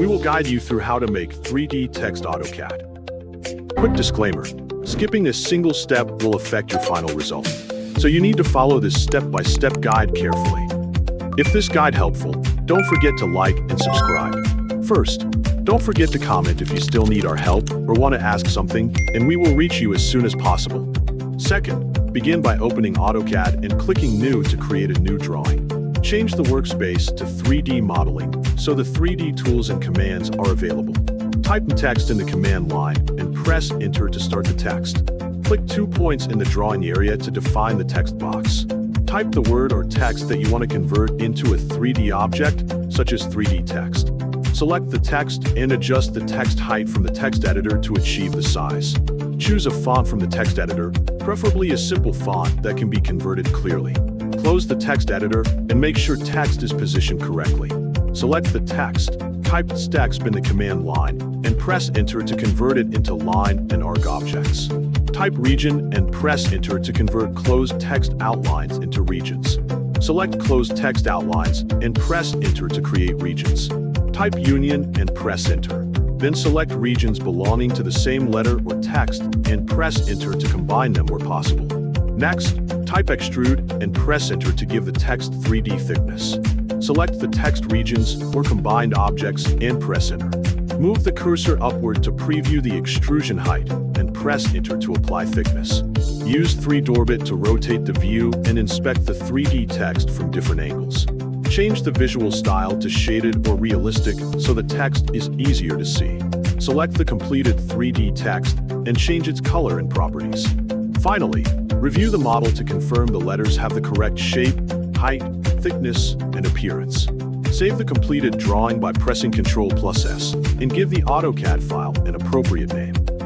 We will guide you through how to make 3D text AutoCAD. Quick disclaimer, skipping this single step will affect your final result, so you need to follow this step-by-step guide carefully. If this guide helpful, don't forget to like and subscribe. First, don't forget to comment if you still need our help or want to ask something, and we will reach you as soon as possible. Second, begin by opening AutoCAD and clicking New to create a new drawing. Change the workspace to 3D modeling so the 3D tools and commands are available. Type the text in the command line and press Enter to start the text. Click 2 points in the drawing area to define the text box. Type the word or text that you want to convert into a 3D object, such as 3D text. Select the text and adjust the text height from the text editor to achieve the size. Choose a font from the text editor, preferably a simple font that can be converted clearly. Close the text editor and make sure text is positioned correctly. Select the text, type text in the command line, and press Enter to convert it into line and arc objects. Type region and press Enter to convert closed text outlines into regions. Select closed text outlines and press Enter to create regions. Type union and press Enter. Then select regions belonging to the same letter or text and press Enter to combine them where possible. Next, type extrude and press Enter to give the text 3D thickness. Select the text regions or combined objects and press Enter. Move the cursor upward to preview the extrusion height and press Enter to apply thickness. Use 3D to rotate the view and inspect the 3D text from different angles. Change the visual style to shaded or realistic so the text is easier to see. Select the completed 3D text and change its color and properties. Finally, review the model to confirm the letters have the correct shape, height, thickness, and appearance. Save the completed drawing by pressing Ctrl+S and give the AutoCAD file an appropriate name.